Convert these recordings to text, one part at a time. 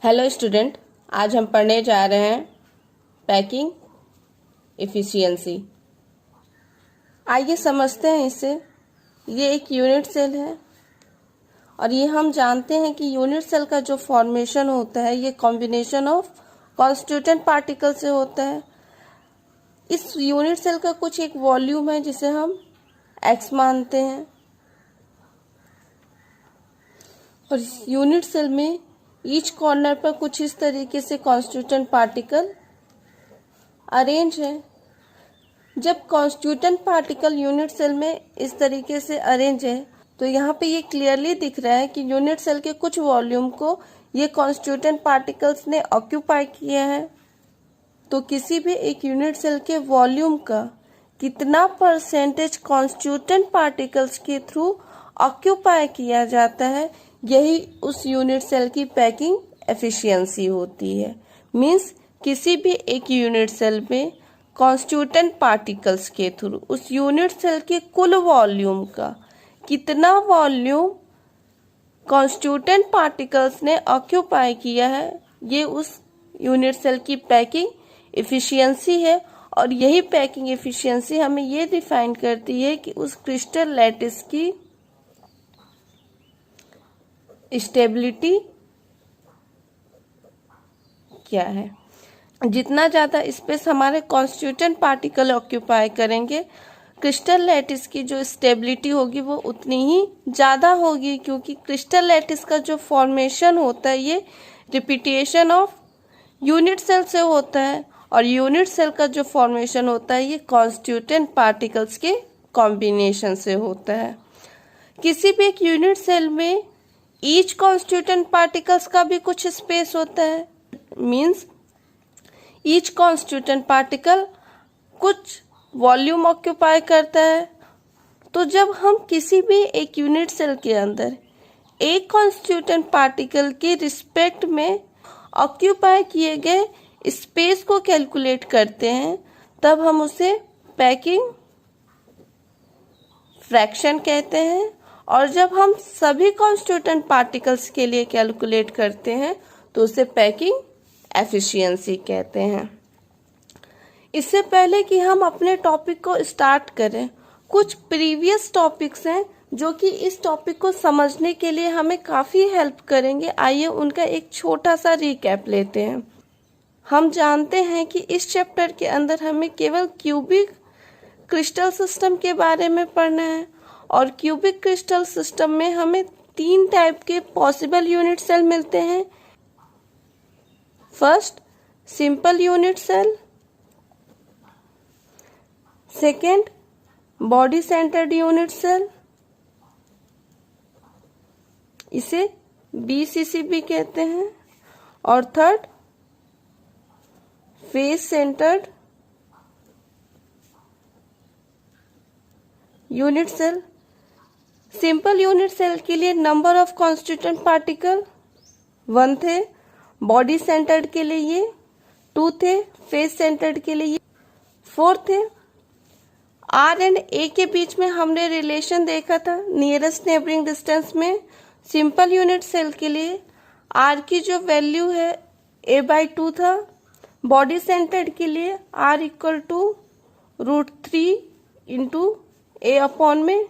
Hello student, आज हम पढ़ने जा रहे हैं पैकिंग एफिशिएंसी। आइए समझते हैं इसे। ये एक यूनिट सेल है और ये हम जानते हैं कि यूनिट सेल का जो फॉर्मेशन होता है ये कॉम्बिनेशन ऑफ कॉन्स्टिट्यूएंट पार्टिकल से होता है। इस यूनिट सेल का कुछ एक वॉल्यूम है जिसे हम x मानते हैं और इस यूनिट सेल में ईच कॉर्नर पर कुछ इस तरीके से कॉन्स्टिट्यूएंट पार्टिकल अरेंज है। जब कॉन्स्टिट्यूएंट पार्टिकल यूनिट सेल में इस तरीके से अरेंज है तो यहाँ पे ये क्लियरली दिख रहा है कि यूनिट सेल के कुछ वॉल्यूम को ये कॉन्स्टिट्यूएंट पार्टिकल्स ने ऑक्यूपाई किया है। तो किसी भी एक यूनिट सेल के वॉल्यूम का कितना परसेंटेज कॉन्स्टिट्यूएंट पार्टिकल्स के थ्रू ऑक्यूपाई किया जाता है, यही उस यूनिट सेल की पैकिंग एफिशिएंसी होती है। मींस किसी भी एक यूनिट सेल में कॉन्स्टिट्यूएंट पार्टिकल्स के थ्रू उस यूनिट सेल के कुल वॉल्यूम का कितना वॉल्यूम कॉन्स्टिट्यूएंट पार्टिकल्स ने ऑक्यूपाई किया है, ये उस यूनिट सेल की पैकिंग एफिशिएंसी है। और यही पैकिंग एफिशिएंसी हमें ये डिफाइन करती है कि उस क्रिस्टल लैटिस की स्टेबिलिटी क्या है। जितना ज़्यादा स्पेस हमारे कॉन्स्टिट्यूएंट पार्टिकल ऑक्यूपाई करेंगे, क्रिस्टल लैटिस की जो स्टेबिलिटी होगी वो उतनी ही ज़्यादा होगी, क्योंकि क्रिस्टल लैटिस का जो फॉर्मेशन होता है ये रिपीटेशन ऑफ यूनिट सेल से होता है और यूनिट सेल का जो फॉर्मेशन होता है ये कॉन्स्टिट्यूएंट पार्टिकल्स के कॉम्बिनेशन से होता है। किसी भी एक यूनिट सेल में ईच कॉन्स्टिट्यूएंट पार्टिकल्स का भी कुछ स्पेस होता है। मींस ईच कॉन्स्टिट्यूएंट पार्टिकल कुछ वॉल्यूम ऑक्यूपाई करता है। तो जब हम किसी भी एक यूनिट सेल के अंदर एक कॉन्स्टिट्यूएंट पार्टिकल के रिस्पेक्ट में ऑक्यूपाई किए गए स्पेस को कैलकुलेट करते हैं, तब हम उसे पैकिंग फ्रैक्शन कहते हैं। और जब हम सभी कॉन्स्टिट्यूएंट पार्टिकल्स के लिए कैलकुलेट करते हैं तो उसे पैकिंग एफिशिएंसी कहते हैं। इससे पहले कि हम अपने टॉपिक को स्टार्ट करें, कुछ प्रीवियस टॉपिक्स हैं जो कि इस टॉपिक को समझने के लिए हमें काफ़ी हेल्प करेंगे। आइए उनका एक छोटा सा रिकैप लेते हैं। हम जानते हैं कि इस चैप्टर के अंदर हमें केवल क्यूबिक क्रिस्टल सिस्टम के बारे में पढ़ना है और क्यूबिक क्रिस्टल सिस्टम में हमें 3 टाइप के पॉसिबल यूनिट सेल मिलते हैं। First, simple unit cell. Second, body centred unit cell, इसे BCC भी कहते हैं। और third, face centred unit cell. Simple unit cell के लिए नंबर ऑफ कॉन्स्टिट्यूएंट पार्टिकल 1 थे, बॉडी सेंटर्ड के लिए ये 2 थे, फेस सेंटर्ड के लिए 4 थे। R एंड A के बीच में हमने रिलेशन देखा था नियरेस्ट नेबरिंग डिस्टेंस में। सिंपल यूनिट सेल के लिए R की जो वैल्यू है A/2 था, बॉडी सेंटर्ड के लिए R = √3 × A/4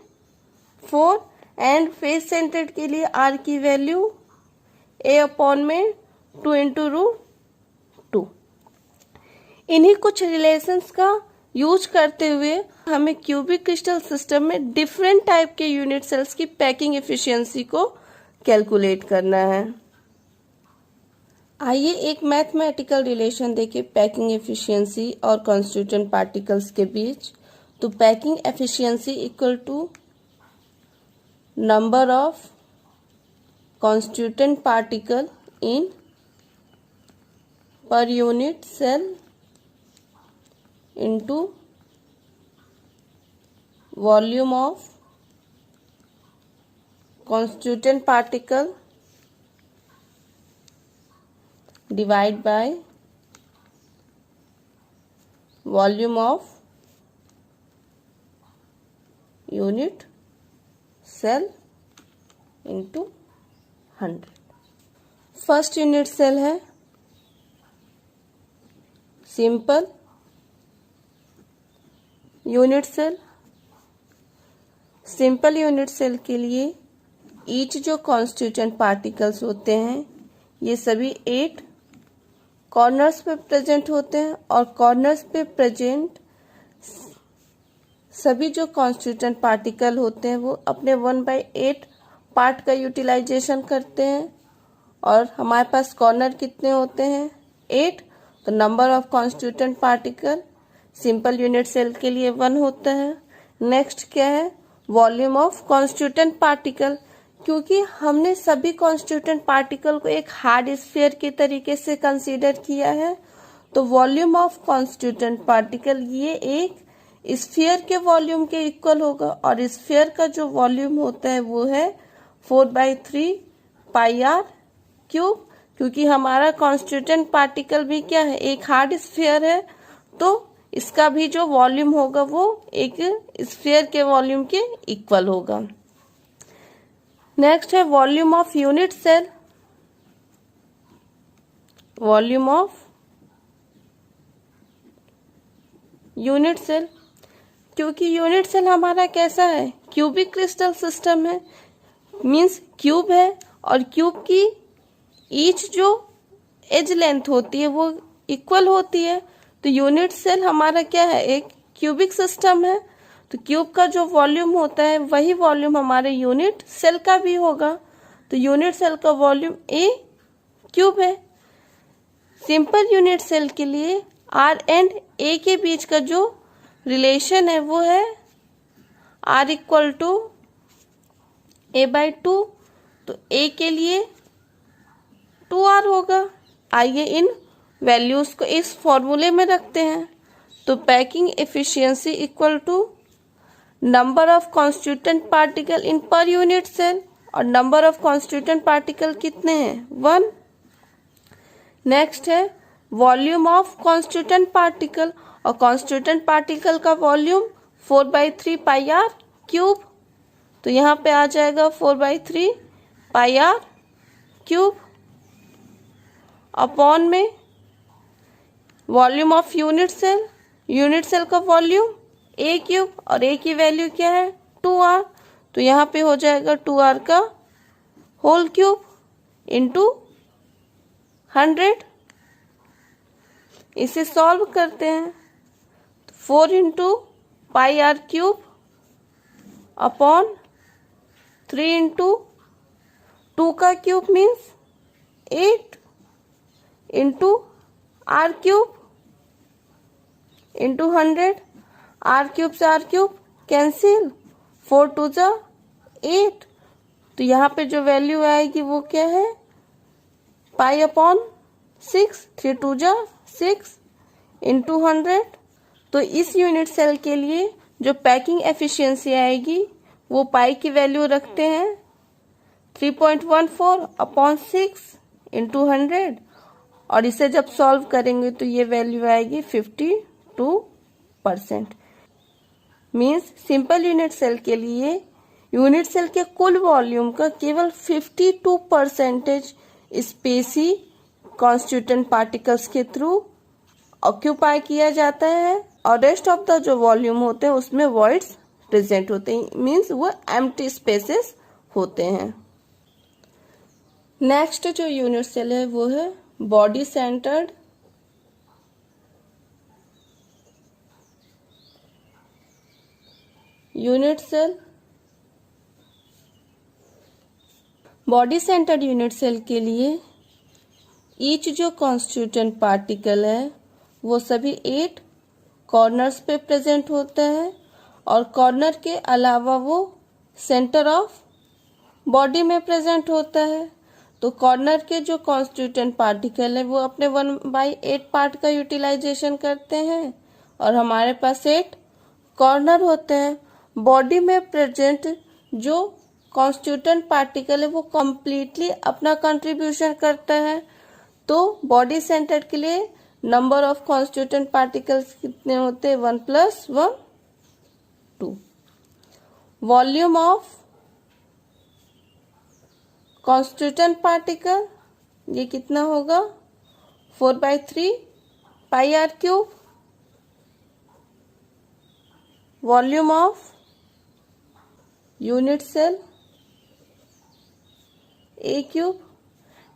and face centred के लिए R की वैल्यू A/2 × √2। इन्हीं कुछ रिलेशंस का यूज करते हुए हमें क्यूबिक क्रिस्टल सिस्टम में डिफरेंट टाइप के यूनिट सेल्स की पैकिंग एफिशिएंसी को कैलकुलेट करना है। आइए एक मैथमेटिकल रिलेशन देखें पैकिंग एफिशिएंसी और कॉन्स्टिट्यूएंट पार्टिकल्स के बीच। तो packing efficiency = number of constituent particle in per unit cell into volume of constituent particle divide by volume of unit cell into 100। First unit cell है simple unit cell. Simple unit cell के लिए each जो constituent particles होते हैं ये सभी 8 corners पे present होते हैं और कॉर्नर्स पे प्रेजेंट सभी जो कॉन्स्टिट्यूएंट पार्टिकल होते हैं वो अपने 1/8 पार्ट का यूटिलाइजेशन करते हैं। और हमारे पास कॉर्नर कितने होते हैं 8, तो number of constituent particle simple unit cell के लिए 1 होता है। नेक्स्ट क्या है वॉल्यूम ऑफ कॉन्स्टिट्यूएंट पार्टिकल, क्योंकि हमने सभी कॉन्स्टिट्यूएंट पार्टिकल को एक हार्ड स्फीयर के तरीके से कंसीडर किया है, तो वॉल्यूम ऑफ कॉन्स्टिट्यूएंट पार्टिकल ये एक स्फीयर के वॉल्यूम के इक्वल होगा और स्फीयर का जो वॉल्यूम होता है वो है 4/3 पाई आर क्यूब। क्योंकि हमारा कॉन्स्टिट्यूएंट पार्टिकल भी क्या है एक हार्ड स्फीयर है, तो इसका भी जो वॉल्यूम होगा वो एक स्फीयर के वॉल्यूम के इक्वल होगा। नेक्स्ट है volume of unit cell. Volume of unit cell, क्योंकि यूनिट सेल हमारा कैसा है क्यूबिक क्रिस्टल सिस्टम है, मींस क्यूब है और क्यूब की ईच जो एज लेंथ होती है वो इक्वल होती है। तो यूनिट सेल हमारा क्या है एक क्यूबिक सिस्टम है, तो क्यूब का जो वॉल्यूम होता है वही वॉल्यूम हमारे यूनिट सेल का भी होगा। तो यूनिट सेल का वॉल्यूम ए क्यूब है। सिंपल यूनिट सेल के लिए आर एंड ए के बीच का जो रिलेशन है वो है आर इक्वल टू a/2, तो ए के लिए 2r होगा। आइए इन वैल्यूज को इस फॉर्मूले में रखते हैं। तो packing efficiency equal to number of constituent particle in per unit cell, और नंबर ऑफ कॉन्स्टिट्यूएंट पार्टिकल कितने हैं 1। नेक्स्ट है वॉल्यूम ऑफ कॉन्स्टिट्यूएंट पार्टिकल, और कॉन्स्टिट्यूएंट पार्टिकल का वॉल्यूम 4/3 पाई आर क्यूब, तो यहाँ पे आ जाएगा 4/3 पाई आर क्यूब अपॉन में volume of unit cell. Unit cell का वॉल्यूम ए क्यूब और ए की वैल्यू क्या है 2r, तो यहाँ पे हो जाएगा 2r का होल क्यूब इंटू 100। इसे सॉल्व करते हैं तो 4 into pi r cube upon 3 into 2 का cube means 8 into r cube into 100। R cube से आर क्यूब कैंसिल, 4 2 जा 8, तो यहाँ पे जो वैल्यू आएगी वो क्या है पाई अपॉन 6, 3 2 जा 6 इंटू 100। तो इस यूनिट सेल के लिए जो पैकिंग एफिशिएंसी आएगी वो पाई की वैल्यू रखते हैं 3.14 अपॉन 6 इंटू 100, और इसे जब सॉल्व करेंगे तो ये वैल्यू आएगी 52%। मीन्स सिंपल यूनिट सेल के लिए यूनिट सेल के कुल वॉल्यूम का केवल 52% स्पेस ही कॉन्स्टिट्यूएंट पार्टिकल्स के थ्रू ऑक्यूपाई किया जाता है, और रेस्ट ऑफ द जो वॉल्यूम होते हैं उसमें वॉइड्स प्रेजेंट होते हैं, मीन्स वो एम्प्टी स्पेसेस होते हैं। नेक्स्ट जो यूनिट सेल है वो है body centred unit cell. Body centred unit cell के लिए ईच जो कॉन्स्टिट्यूएंट पार्टिकल है वो सभी 8 कॉर्नर्स पे प्रेजेंट होता है, और कॉर्नर के अलावा वो सेंटर ऑफ बॉडी में प्रेजेंट होता है। तो कॉर्नर के जो कॉन्स्टिट्यूएंट पार्टिकल है वो अपने 1/8 पार्ट का यूटिलाइजेशन करते हैं, और हमारे पास 8 कॉर्नर होते हैं। बॉडी में प्रेजेंट जो कॉन्स्टिट्यूएंट पार्टिकल है वो कम्प्लीटली अपना कंट्रीब्यूशन करता है। तो बॉडी सेंटर के लिए नंबर ऑफ कॉन्स्टिट्यूएंट पार्टिकल्स कितने होते हैं 1 + 1 2। वॉल्यूम ऑफ कॉन्स्टिट्यूएंट पार्टिकल ये कितना होगा 4/3 pi r cube. Volume of unit cell a cube.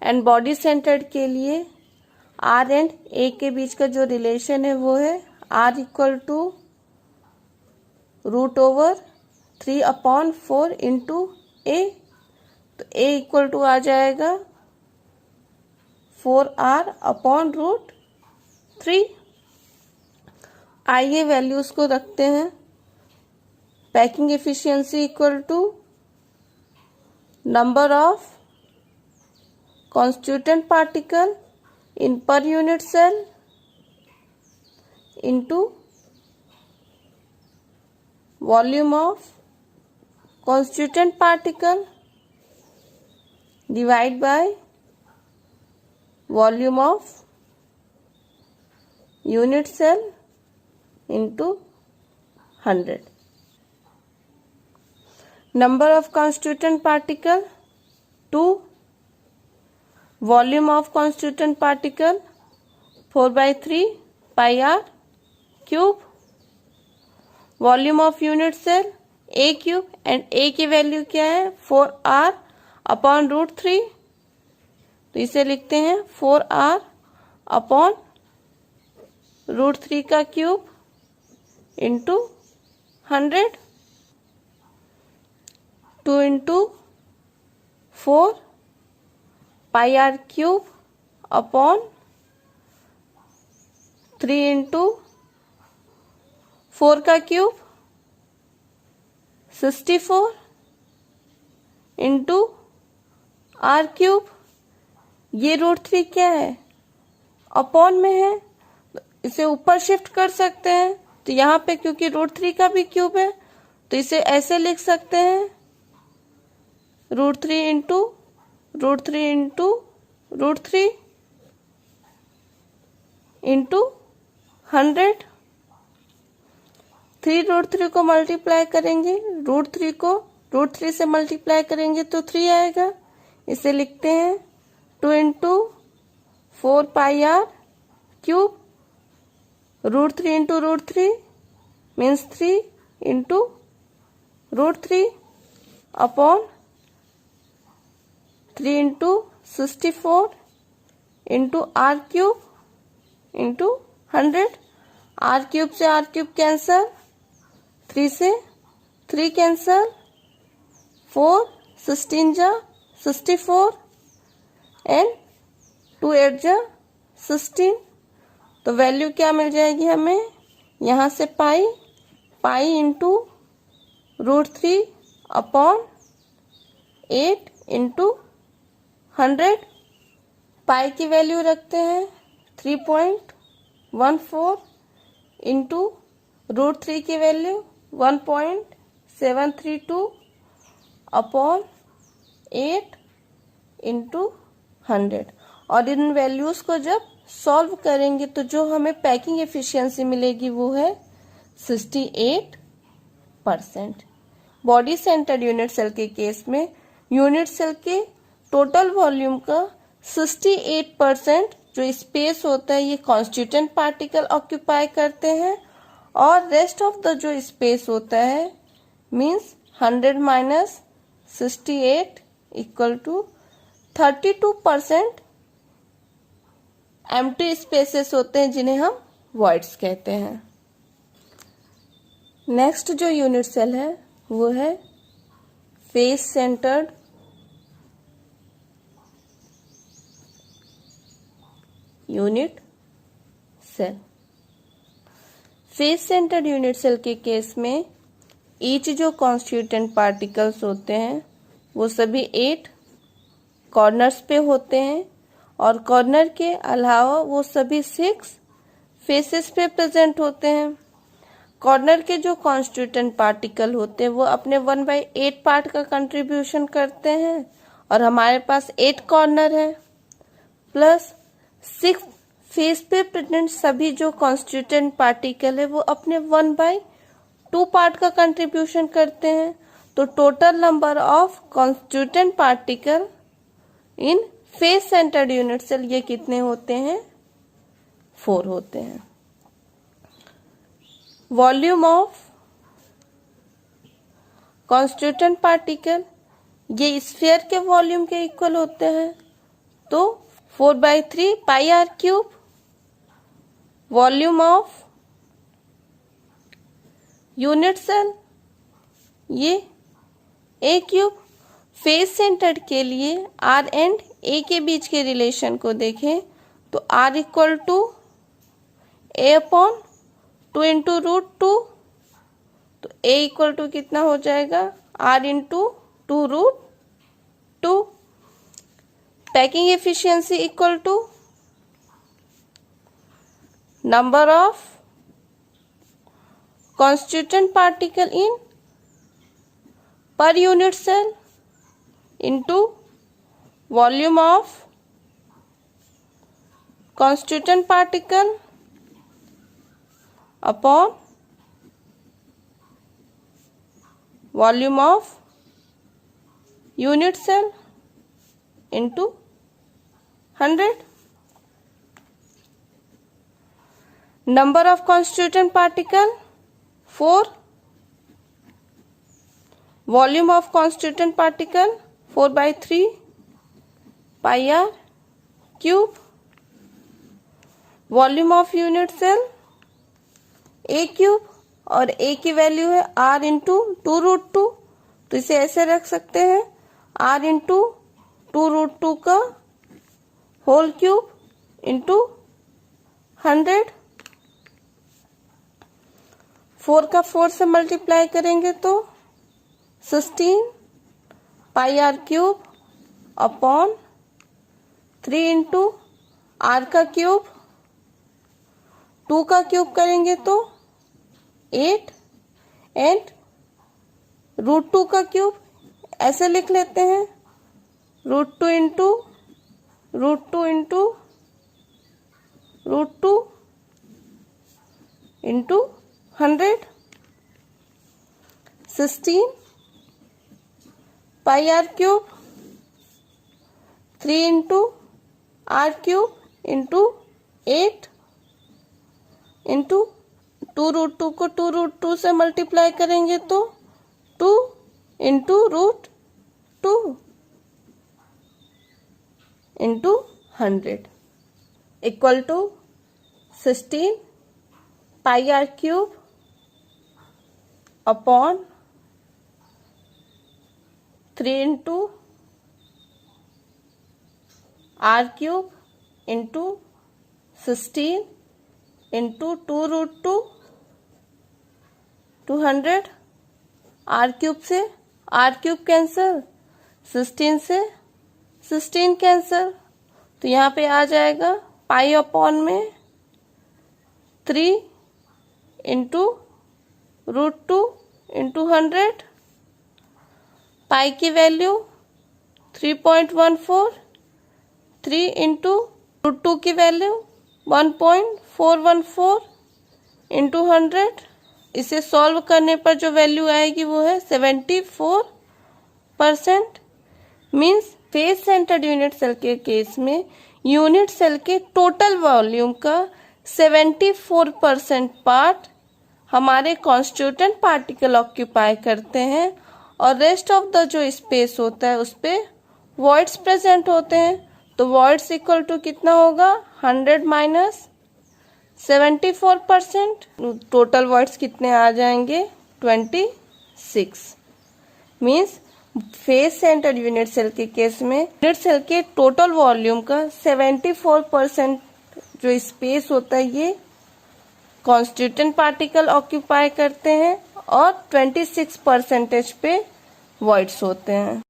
And body centred के लिए आर एंड ए के बीच का जो रिलेशन है वो है आर इक्वल टू √3/4 इंटू ए। तो ए इक्वल टू आ जाएगा 4r/√3। आइए वैल्यूज को रखते हैं। Packing efficiency equal to number of constituent particle in per unit cell into volume of constituent particle divide by volume of unit cell into 100। Number of constituent particle 2। Volume of constituent particle 4/3 pi r cube. Volume of unit cell a cube and a की value क्या है 4r/√3। तो इसे लिखते हैं 4r/√3 का cube into 100। 2 into 4 pi r cube upon 3 into 4 का cube 64 into r cube. ये √3 क्या है अपॉन में है, तो इसे ऊपर शिफ्ट कर सकते हैं। तो यहाँ पे क्योंकि √3 का भी क्यूब है तो इसे ऐसे लिख सकते हैं √3 इंटू √3 इंटू √3 इंटू 100। 3 √3 को मल्टीप्लाई करेंगे, √3 को √3 से मल्टीप्लाई करेंगे तो 3 आएगा। इसे लिखते हैं 2 into 4 pi r cube. √3 into √3 means 3 into √3 upon 3 into 64 into r cube into 100। R cube से आर क्यूब कैंसल, 3 से 3 कैंसल, 4 16 जा 64 एंड 2 8 जा 16। तो वैल्यू क्या मिल जाएगी हमें यहाँ से पाई इंटू √3 अपॉन 8 इंटू 100। पाई की वैल्यू रखते हैं 3.14 इंटू √3 की वैल्यू 1.732 अपॉन 8 इंटू 100। और इन वैल्यूज को जब सॉल्व करेंगे तो जो हमें पैकिंग एफिशिएंसी मिलेगी वो है 68%। बॉडी सेंटर्ड यूनिट सेल के केस में यूनिट सेल के टोटल वॉल्यूम का 68% जो स्पेस होता है ये कॉन्स्टिट्यूएंट पार्टिकल ऑक्यूपाई करते हैं, और रेस्ट ऑफ द जो स्पेस होता है means 100 minus 68 equal to 32% empty spaces होते हैं जिन्हें हम वॉइड्स कहते हैं। नेक्स्ट जो यूनिट सेल है वो है face centred unit cell. Face centred unit cell के केस में ईच जो कॉन्स्टिट्यूएंट पार्टिकल्स होते हैं वो सभी 8 कॉर्नर्स पे होते हैं, और कॉर्नर के अलावा वो सभी 6 फेसेस पे प्रेजेंट होते हैं। कॉर्नर के जो कॉन्स्टिट्यूएंट पार्टिकल होते हैं वो अपने 1/8 पार्ट का कंट्रीब्यूशन करते हैं, और हमारे पास 8 कॉर्नर है प्लस 6 फेस पे प्रेजेंट सभी जो कॉन्स्टिट्यूएंट पार्टिकल है वो अपने 1/2 पार्ट का कंट्रीब्यूशन करते हैं। तो total number of constituent particle in face centred unit cell ये कितने होते हैं? 4 होते हैं। वॉल्यूम ऑफ कॉन्स्टिट्यूएंट पार्टिकल ये स्फीयर के वॉल्यूम के इक्वल होते हैं, तो 4/3 pi r cube. Volume of unit cell ये ए क्यूब। फेस सेंटर्ड के लिए आर एंड ए के बीच के रिलेशन को देखें तो r equal to a upon 2 into √2, तो ए इक्वल टू कितना हो जाएगा? R into 2√2। Packing efficiency equal to number of constituent particle in per unit cell into volume of constituent particle upon volume of unit cell into 100. Number of constituent particle 4. Volume of constituent particle 4/3 pi r cube. Volume of unit cell a cube और a की value है r into 2√2, तो इसे ऐसे रख सकते हैं r into 2√2 का होल क्यूब इंटू 100। 4 का 4 से मल्टीप्लाई करेंगे तो 16 pi r cube upon 3 into r का क्यूब। 2 का क्यूब करेंगे तो 8 एंड √2 का क्यूब ऐसे लिख लेते हैं √2 into √2 into √2 into 100। 16 pi r cube 3 into r cube into 8 into 2√2 को 2√2 से मल्टीप्लाई करेंगे तो 2 into √2 into 100 equal to 16 pi r cube upon 3 into r cube into 16 into 2√2 200। R cube से आर क्यूब कैंसल, 16 से 16 कैंसल, तो यहाँ पे आ जाएगा पाई अपॉन में 3 इंटू √2 इंटू 100। पाई की वैल्यू 3.14, 3 इंटू √2 की वैल्यू 1.414 इंटू 100। इसे सॉल्व करने पर जो वैल्यू आएगी वो है 74%। Means face centred unit cell के केस में यूनिट सेल के टोटल वॉल्यूम का 74% पार्ट हमारे कॉन्स्टिट्यूएंट पार्टिकल ऑक्यूपाई करते हैं और रेस्ट ऑफ द जो स्पेस होता है उस पे वॉइड्स प्रेजेंट होते हैं। तो वॉइड्स इक्वल टू कितना होगा? 100 माइनस 74%। टोटल वॉइड्स कितने आ जाएंगे? 26। Means face centred unit cell के केस में यूनिट सेल के टोटल वॉल्यूम का 74% जो स्पेस होता है ये कॉन्स्टिट्यूएंट पार्टिकल ऑक्यूपाई करते हैं और 26% पे वॉइड्स होते हैं।